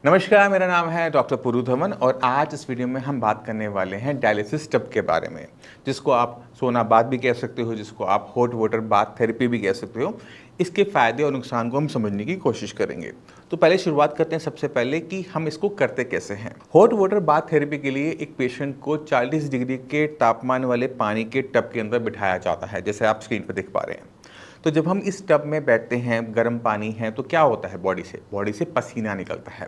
नमस्कार, मेरा नाम है डॉक्टर पुरुधवन और आज इस वीडियो में हम बात करने वाले हैं डायलिसिस टब के बारे में, जिसको आप सोना बाथ भी कह सकते हो, जिसको आप हॉट वाटर बाथ थेरेपी भी कह सकते हो। इसके फ़ायदे और नुकसान को हम समझने की कोशिश करेंगे। तो पहले शुरुआत करते हैं सबसे पहले कि हम इसको करते कैसे हैं। हॉट वाटर बाथ थेरेपी के लिए एक पेशेंट को 40 डिग्री के तापमान वाले पानी के टब के अंदर बिठाया जाता है, जैसे आप स्क्रीन पर देख पा रहे हैं। तो जब हम इस टब में बैठते हैं, गर्म पानी है, तो क्या होता है बॉडी से पसीना निकलता है।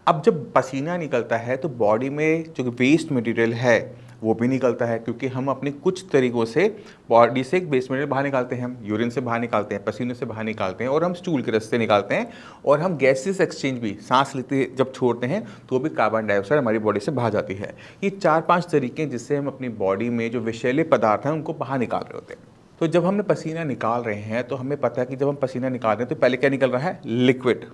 अब जब पसीना निकलता है तो बॉडी में जो वेस्ट मटेरियल है वो भी निकलता है, क्योंकि हम अपने कुछ तरीक़ों से बॉडी से वेस्ट मटेरियल बाहर निकालते हैं। हम यूरिन से बाहर निकालते हैं, पसीने से बाहर निकालते हैं और हम स्टूल के रास्ते निकालते हैं। और हम गैसेस एक्सचेंज भी, सांस लेते जब छोड़ते हैं तो भी कार्बन डाइऑक्साइड हमारी बॉडी से बाहर जाती है। ये 4-5 तरीके हैं जिससे हम अपनी बॉडी में जो विषैले पदार्थ हैं उनको बाहर निकाल रहे होते हैं। तो जब हम पसीना निकाल रहे हैं तो हमें पता है कि जब हम पसीना निकाल रहे हैं तो पहले क्या निकल रहा है, लिक्विड।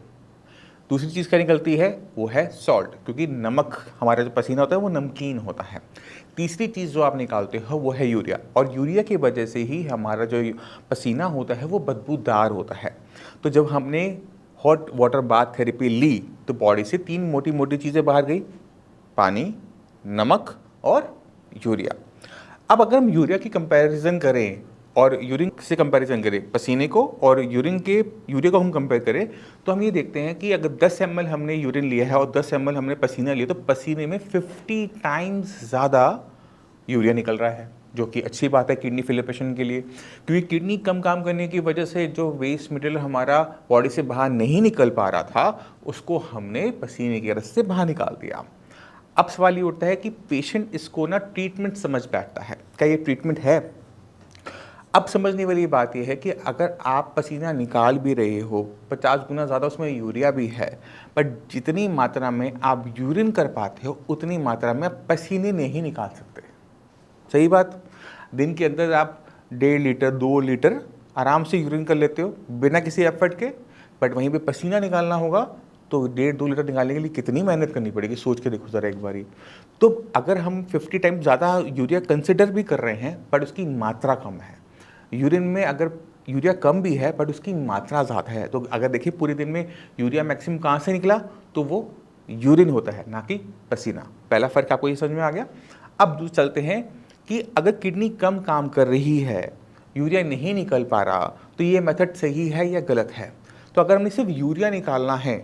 दूसरी चीज़ क्या निकलती है, वो है सॉल्ट, क्योंकि नमक, हमारा जो पसीना होता है वो नमकीन होता है। तीसरी चीज़ जो आप निकालते हो वो है यूरिया, और यूरिया की वजह से ही हमारा जो पसीना होता है वो बदबूदार होता है। तो जब हमने हॉट वाटर बाथ थेरेपी ली तो बॉडी से 3 मोटी मोटी चीज़ें बाहर गई, पानी, नमक और यूरिया। अब अगर हम यूरिया की कंपैरिजन करें और यूरिन से कंपैरिजन करें, पसीने को और यूरिया को हम कंपेयर करें, तो हम ये देखते हैं कि अगर 10 ml हमने यूरिन लिया है और 10 ml हमने पसीना लिया तो पसीने में 50 टाइम्स ज़्यादा यूरिया निकल रहा है, जो कि अच्छी बात है किडनी फेलियर पेशेंट के लिए, क्योंकि किडनी कम काम करने की वजह से जो वेस्ट मटेरियल हमारा बॉडी से बाहर नहीं निकल पा रहा था उसको हमने पसीने के रस से बाहर निकाल दिया। अब सवाल ये उठता है कि पेशेंट इसको ना ट्रीटमेंट समझ बैठता है, क्या ये ट्रीटमेंट है? अब समझने वाली बात यह है कि अगर आप पसीना निकाल भी रहे हो, 50 गुना ज़्यादा उसमें यूरिया भी है, बट जितनी मात्रा में आप यूरिन कर पाते हो उतनी मात्रा में आप पसीने नहीं निकाल सकते। सही बात। दिन के अंदर आप 1.5 लीटर 2 लीटर आराम से यूरिन कर लेते हो बिना किसी एफर्ट के, बट वहीं पे पसीना निकालना होगा तो 1.5-2 लीटर निकालने के लिए कितनी मेहनत करनी पड़ेगी, सोच के देखो ज़रा एक बारी। तो अगर हम 50 टाइम्स ज़्यादा यूरिया कंसिडर भी कर रहे हैं बट उसकी मात्रा कम है, यूरिन में अगर यूरिया कम भी है बट उसकी मात्रा ज़्यादा है, तो अगर देखिए पूरे दिन में यूरिया मैक्सिमम कहाँ से निकला, तो वो यूरिन होता है, ना कि पसीना। पहला फ़र्क आपको ये समझ में आ गया। अब चलते हैं कि अगर किडनी कम काम कर रही है, यूरिया नहीं निकल पा रहा, तो ये मेथड सही है या गलत है? तो अगर हमने सिर्फ यूरिया निकालना है,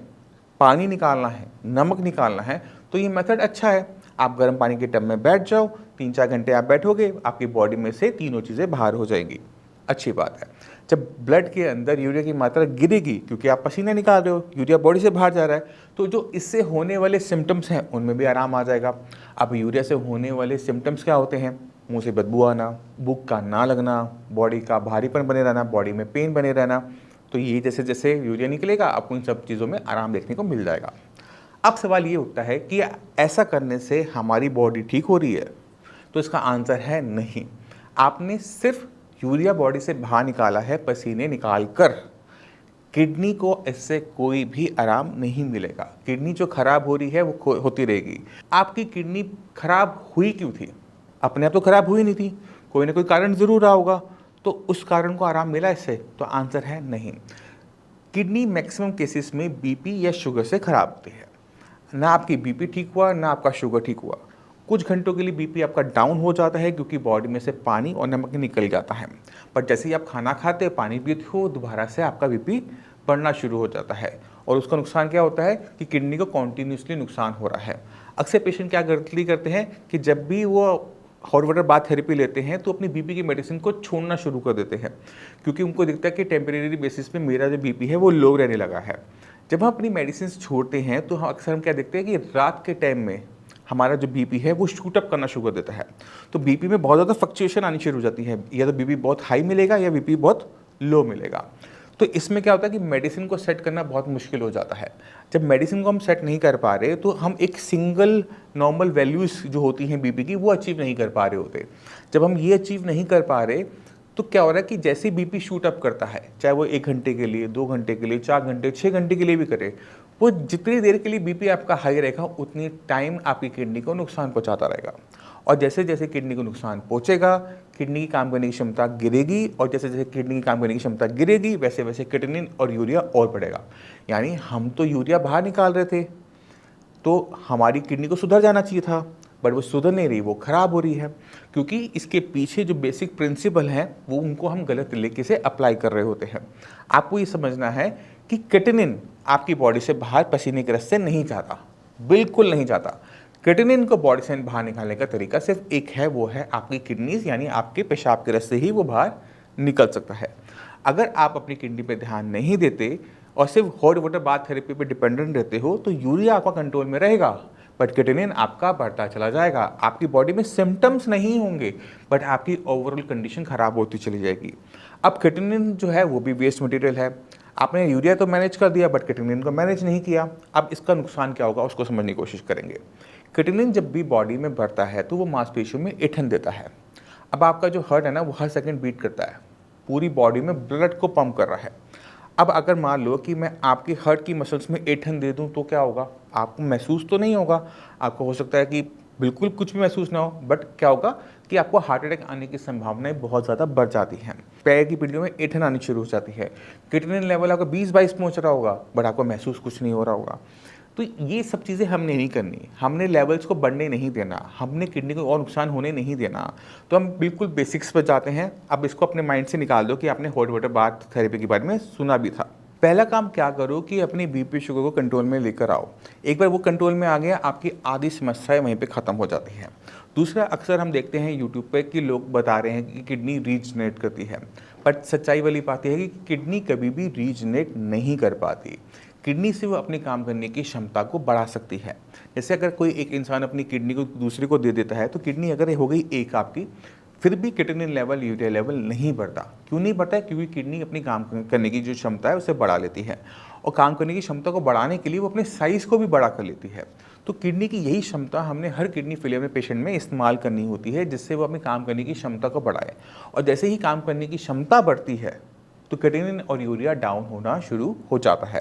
पानी निकालना है, नमक निकालना है, तो ये मेथड अच्छा है। आप गर्म पानी के टब में बैठ जाओ, 3-4 घंटे आप बैठोगे, आपकी बॉडी में से तीनों चीज़ें बाहर हो जाएंगी, अच्छी बात है। जब ब्लड के अंदर यूरिया की मात्रा गिरेगी, क्योंकि आप पसीना निकाल रहे हो, यूरिया बॉडी से बाहर जा रहा है, तो जो इससे होने वाले सिम्टम्स हैं उनमें भी आराम आ जाएगा। अब यूरिया से होने वाले सिम्टम्स क्या होते हैं? मुँह से बदबू आना, भूख का ना लगना, बॉडी का भारीपन बने रहना, बॉडी में पेन बने रहना। तो ये जैसे जैसे यूरिया निकलेगा आपको इन सब चीज़ों में आराम देखने को मिल जाएगा। अब सवाल ये उठता है कि ऐसा करने से हमारी बॉडी ठीक हो रही है? तो इसका आंसर है नहीं। आपने सिर्फ यूरिया बॉडी से बाहर निकाला है पसीने निकाल कर, किडनी को इससे कोई भी आराम नहीं मिलेगा। किडनी जो खराब हो रही है वो होती रहेगी। आपकी किडनी खराब हुई क्यों थी? अपने आप तो खराब हुई नहीं थी, कोई ना कोई कारण ज़रूर रहा होगा। तो उस कारण को आराम मिला इससे? तो आंसर है नहीं। किडनी मैक्सिमम केसेस में बीपी या शुगर से खराब होती है। ना आपकी बीपी ठीक हुआ, ना आपका शुगर ठीक हुआ। कुछ घंटों के लिए बीपी आपका डाउन हो जाता है क्योंकि बॉडी में से पानी और नमक निकल जाता है, पर जैसे ही आप खाना खाते हो, पानी पीते हो, दोबारा से आपका बीपी बढ़ना शुरू हो जाता है। और उसका नुकसान क्या होता है कि किडनी को कॉन्टीन्यूसली नुकसान हो रहा है। अक्सर पेशेंट क्या गलती करते हैं कि जब भी वो हॉट वाटर बाथ थेरेपी लेते हैं तो अपनी बीपी की मेडिसिन को छोड़ना शुरू कर देते हैं, क्योंकि उनको दिखता है कि टेम्परेरी बेसिस पे मेरा जो बीपी है वो लो रहने लगा है। जब हम अपनी मेडिसिन छोड़ते हैं तो हम अक्सर क्या देखते हैं कि रात के टाइम में हमारा जो बीपी है वो शूट अप करना शुरू कर देता है। तो बीपी में बहुत ज़्यादा फ्लक्चुएशन आनी शुरू हो जाती है, या तो बीपी बहुत हाई मिलेगा या बीपी बहुत लो मिलेगा। तो इसमें क्या होता है कि मेडिसिन को सेट करना बहुत मुश्किल हो जाता है। जब मेडिसिन को हम सेट नहीं कर पा रहे तो हम एक सिंगल नॉर्मल वैल्यूज़ जो होती हैं बीपी की वो अचीव नहीं कर पा रहे होते। जब हम ये अचीव नहीं कर पा रहे तो क्या हो रहा है कि जैसे बीपी शूट अप करता है, चाहे वो 1 घंटे के लिए, 2 घंटे के लिए, 4 घंटे, 6 घंटे के लिए भी करे, वो जितनी देर के लिए बीपी आपका हाई रहेगा उतनी टाइम आपकी किडनी को नुकसान पहुंचाता रहेगा। और जैसे जैसे किडनी को नुकसान पहुंचेगा, किडनी की काम करने की क्षमता गिरेगी, और जैसे जैसे किडनी की काम करने की क्षमता गिरेगी वैसे वैसे क्रिएटिनिन और यूरिया और बढ़ेगा। यानी हम तो यूरिया बाहर निकाल रहे थे, तो हमारी किडनी को सुधर जाना चाहिए था, बट वो सुधर नहीं रही, वो ख़राब हो रही है, क्योंकि इसके पीछे जो बेसिक प्रिंसिपल हैं वो उनको हम गलत तरीके से अप्लाई कर रहे होते हैं। आपको ये समझना है कि क्रिएटिनिन आपकी बॉडी से बाहर पसीने के रास्ते नहीं जाता, बिल्कुल नहीं जाता। क्रिएटिनिन को बॉडी से बाहर निकालने का तरीका सिर्फ एक है, वो है आपकी किडनीज, यानी आपके पेशाब के रास्ते ही वो बाहर निकल सकता है। अगर आप अपनी किडनी पे ध्यान नहीं देते और सिर्फ हॉट वाटर बाथ थेरेपी पे डिपेंडेंट रहते हो तो यूरिया आपका कंट्रोल में रहेगा, बट क्रिएटिनिन आपका बढ़ता चला जाएगा। आपकी बॉडी में सिम्टम्स नहीं होंगे, बट आपकी ओवरऑल कंडीशन खराब होती चली जाएगी। अब क्रिएटिनिन जो है वो भी वेस्ट मटेरियल है। आपने यूरिया तो मैनेज कर दिया, बट क्रिएटिनिन को मैनेज नहीं किया। अब इसका नुकसान क्या होगा उसको समझने की कोशिश करेंगे। क्रिएटिनिन जब भी बॉडी में बढ़ता है तो वो मांसपेशियों में ईंधन देता है। अब आपका जो हार्ट है ना, वो हर सेकंड बीट करता है, पूरी बॉडी में ब्लड को पंप कर रहा है। अब अगर मान लो कि मैं आपकी हार्ट की मसल्स में ईंधन दे दूं तो क्या होगा? आपको महसूस तो नहीं होगा, आपको हो सकता है कि बिल्कुल कुछ भी महसूस ना हो, बट क्या होगा कि आपको हार्ट अटैक आने की संभावनाएं बहुत ज़्यादा बढ़ जाती हैं। पैर की पीढ़ियों में ईंधन आनी शुरू हो जाती है। क्रिएटिनिन लेवल आपका 20-22 पहुंच रहा होगा, बट आपको महसूस कुछ नहीं हो रहा होगा। तो ये सब चीज़ें हमने नहीं करनी, हमने लेवल्स को बढ़ने नहीं देना, हमने किडनी को और नुकसान होने नहीं देना। तो हम बिल्कुल बेसिक्स पर जाते हैं। अब इसको अपने माइंड से निकाल दो कि आपने हॉट वाटर बाथ थेरेपी के बारे में सुना भी था। पहला काम क्या करो कि अपनी बीपी शुगर को कंट्रोल में लेकर आओ। एक बार वो कंट्रोल में आ गया, आपकी आधी समस्याएं वहीं पे ख़त्म हो जाती हैं। दूसरा, अक्सर हम देखते हैं यूट्यूब पे कि लोग बता रहे हैं कि किडनी रीजनरेट करती है, बट सच्चाई वाली बात यह है कि किडनी कभी भी रीजनरेट नहीं कर पाती। किडनी से वो अपने काम करने की क्षमता को बढ़ा सकती है। जैसे अगर कोई एक इंसान अपनी किडनी को दूसरे को दे देता है, तो किडनी अगर हो गई एक आपकी, फिर भी क्रिएटिनिन लेवल, यूरिया लेवल नहीं बढ़ता। क्यों नहीं बढ़ता है? क्योंकि किडनी अपनी काम करने की जो क्षमता है उसे बढ़ा लेती है, और काम करने की क्षमता को बढ़ाने के लिए वो अपने साइज़ को भी बड़ा कर लेती है। तो किडनी की यही क्षमता हमने हर किडनी फेलियर में पेशेंट में इस्तेमाल करनी होती है, जिससे वो अपने काम करने की क्षमता को बढ़ाए। और जैसे ही काम करने की क्षमता बढ़ती है तो क्रिएटिनिन और यूरिया डाउन होना शुरू हो जाता है।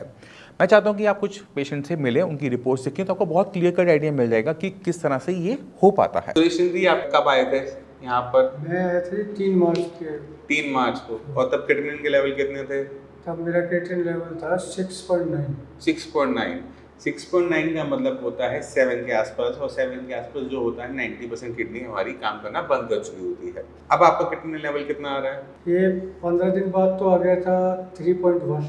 मैं चाहता हूँ कि आप कुछ पेशेंट से मिलें, उनकी रिपोर्ट देखें, तो आपको बहुत क्लियर कट आइडिया मिल जाएगा कि किस तरह से ये हो पाता है। तो सिंधी आप कब आए थे यहाँ पर? मैं आए थे 3 मार्च के। 3 मार्च को। और तब क्रिएटिनिन के लेवल कितने थे? तब मेरा क्रिएटिनिन लेवल था 6.9। 6.9। 6.9 का मतलब होता है 7 के आसपास, और 7 के आसपास जो होता है 90% किडनी हमारी काम करना बंद कर चुकी होती है। अब आपका क्रिएटिनिन लेवल कितना आ रहा है? ये 15 दिन बाद तो आ गया था 3.1।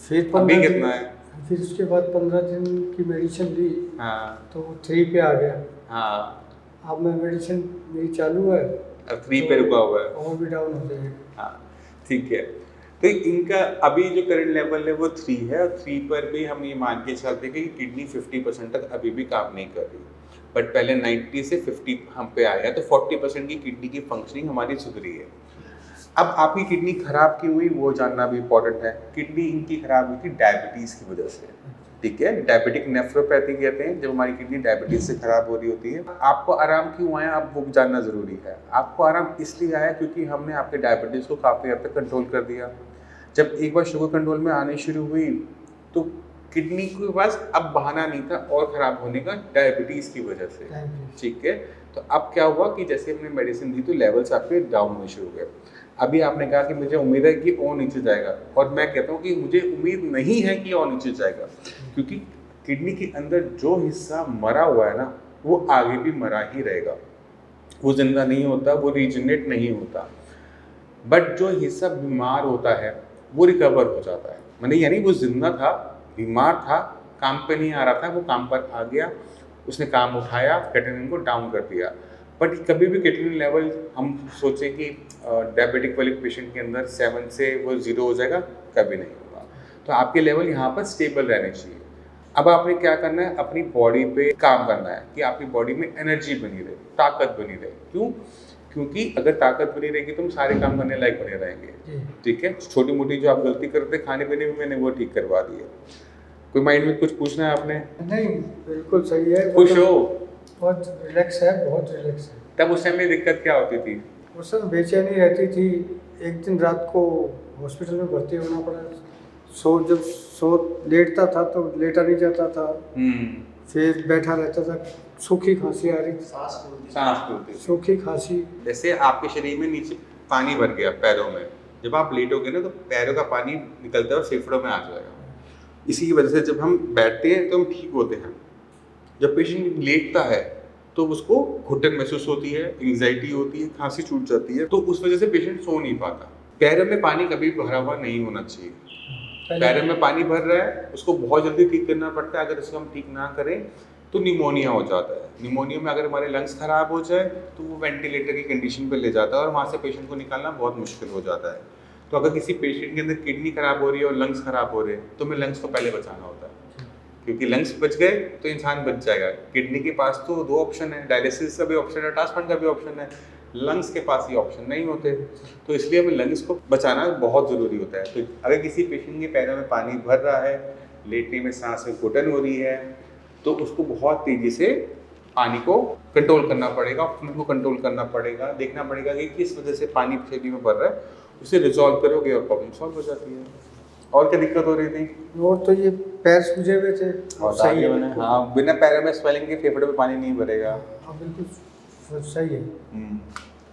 फिर अभी कितना है? फिर उसके बाद 15 दिन की मेडिसिन ली, हाँ, तो 3 पे आ गया। हाँ, अब मैं मेडिसिन मेरी चालू है, अब 3 पे रुका हुआ है। और भी डाउन हो जाएगा। हाँ, ठीक है। तो इनका अभी जो करंट लेवल है वो 3 है, और 3 पर भी हम ये मान के चलते हैं कि किडनी 50% तक अभी भी काम नहीं कर रही। बट पहले 90 से 50 हम पे आया, तो 40% की किडनी की फंक्शनिंग हमारी सुधरी है। अब आपकी किडनी खराब क्यों हुई वो जानना भी इम्पोर्टेंट है। किडनी इनकी खराब हुई थी डायबिटीज़ की वजह से, ठीक है। डायबिटिक नेफ्रोपैथी कहते हैं जब हमारी किडनी डायबिटीज से खराब हो रही होती है। आपको आराम क्यों आया, आप वो जानना ज़रूरी है। आपको आराम इसलिए आया क्योंकि हमने आपके डायबिटीज़ को काफ़ी हद तक कंट्रोल कर दिया। जब एक बार शुगर कंट्रोल में आनी शुरू हुई तो किडनी के पास अब बहाना नहीं था और ख़राब होने का, डायबिटीज़ की वजह से, ठीक है। तो अब क्या हुआ कि जैसे हमने मेडिसिन दी तो लेवल्स आपके डाउन होने शुरू हो गए। अभी आपने कहा कि मुझे उम्मीद है कि और नीचे जाएगा, और मैं कहता हूँ कि मुझे उम्मीद नहीं है कि और नीचे जाएगा, क्योंकि किडनी के अंदर जो हिस्सा मरा हुआ है ना वो आगे भी मरा ही रहेगा। वो जिंदा नहीं होता, वो रीजनरेट नहीं होता। बट जो हिस्सा बीमार होता है वो रिकवर हो जाता है। मैंने यानी वो जिंदा था, बीमार था, काम पे नहीं आ रहा था, वो काम पर आ गया, उसने काम उठाया, क्रिएटिनिन को डाउन कर दिया। बट कभी भी क्रिएटिनिन लेवल हम सोचें कि डायबिटिक वाले पेशेंट के अंदर 7 से वो 0 हो जाएगा, कभी नहीं होगा। तो आपके लेवल यहाँ पर स्टेबल रहने चाहिए। अब आपने क्या करना है, अपनी बॉडी पे काम करना है कि आपकी बॉडी में एनर्जी बनी रहे, ताकत बनी रहे। क्यों? क्योंकि अगर ताकत बनी रहेगी तो हम सारे काम करने लायक बने रहेंगे, ठीक है। छोटी मोटी जो आप गलती करते खाने पीने में, मैंने वो ठीक करवा दी है। कोई माइंड में कुछ पूछना है आपने? नहीं, बिल्कुल सही है। खुश हो? बहुत रिलैक्स है, बहुत रिलैक्स है। तब उस टाइम में दिक्कत क्या होती थी? उस समय बेचैनी रहती थी। एक दिन रात को हॉस्पिटल में भर्ती होना पड़ा। जब लेटता था तो लेटा नहीं जाता था, फिर बैठा रहता था, सूखी खांसी आ रही थी, सांस फूलती, सूखी खांसी। जैसे आपके शरीर में नीचे पानी भर गया पैरों में, जब आप लेटोगे ना तो पैरों का पानी निकलता है और फेफड़ों में आ जाएगा। इसी की वजह से जब हम बैठते हैं तो हम ठीक होते हैं। जब पेशेंट लेटता है तो उसको घुटन महसूस होती है, एंग्जाइटी होती है, खांसी छूट जाती है, तो उस वजह से पेशेंट सो नहीं पाता। पैरों में पानी कभी भरा हुआ नहीं होना चाहिए। पैरों में पानी भर रहा है, उसको बहुत जल्दी ठीक करना पड़ता है। अगर इसको हम ठीक ना करें तो निमोनिया हो जाता है। निमोनिया में अगर हमारे लंग्स खराब हो जाए तो वो वेंटिलेटर की कंडीशन पे ले जाता है और वहाँ से पेशेंट को निकालना बहुत मुश्किल हो जाता है। तो अगर किसी पेशेंट के अंदर किडनी खराब हो रही है और लंग्स खराब हो रहे हैं तो हमें लंग्स को पहले बचाना होता है, क्योंकि लंग्स बच गए तो इंसान बच जाएगा। किडनी के पास तो 2 ऑप्शन है, डायलिसिस का भी ऑप्शन है, ट्रांसप्लांट का भी ऑप्शन है। लंग्स के पास ये ऑप्शन नहीं होते, तो इसलिए हमें लंग्स को बचाना बहुत ज़रूरी होता है। तो अगर किसी पेशेंट के पैरों में पानी भर रहा है, लेटने में सांस में घुटन हो रही है, तो उसको बहुत तेज़ी से पानी को कंट्रोल करना पड़ेगा, फ्लूइड को कंट्रोल करना पड़ेगा, देखना पड़ेगा कि किस वजह से पानी शरीर में भर रहा है, उसे रिजॉल्व करोगे और प्रॉब्लम सॉल्व हो जाती है। और क्या दिक्कत हो रही थी? और तो ये पैर सूजे हुए थे, और सही है। हाँ, बिना पैरों में स्वेलिंग के फेफड़े में पानी नहीं भरेगा। हाँ बिल्कुल सही है।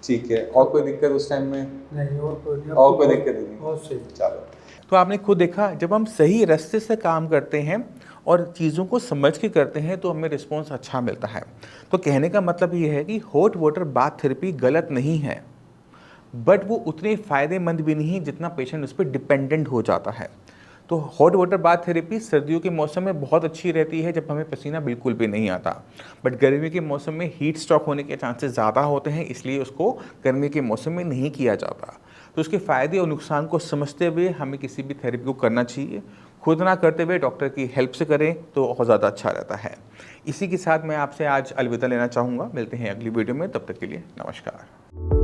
ठीक है। और कोई दिक्कत उस टाइम में? नहीं, और कोई नहीं। और कोई दिक्कत नहीं? बहुत सही। चलो, तो आपने खुद देखा, जब हम सही रास्ते से काम करते हैं और चीज़ों को समझ के करते हैं तो हमें रिस्पॉन्स अच्छा मिलता है। तो कहने का मतलब ये है कि हॉट वाटर बाथ थेरेपी गलत नहीं है, बट वो उतनी फ़ायदेमंद भी नहीं जितना पेशेंट उस पर डिपेंडेंट हो जाता है। तो हॉट वाटर बाथ थेरेपी सर्दियों के मौसम में बहुत अच्छी रहती है जब हमें पसीना बिल्कुल भी नहीं आता, बट गर्मी के मौसम में हीट स्ट्रोक होने के चांसेस ज़्यादा होते हैं, इसलिए उसको गर्मी के मौसम में नहीं किया जाता। तो उसके फ़ायदे और नुकसान को समझते हुए हमें किसी भी थेरेपी को करना चाहिए। खुद ना करते हुए डॉक्टर की हेल्प से करें तो बहुत ज़्यादा अच्छा रहता है। इसी के साथ मैं आपसे आज अलविदा लेना चाहूँगा। मिलते हैं अगली वीडियो में, तब तक के लिए नमस्कार।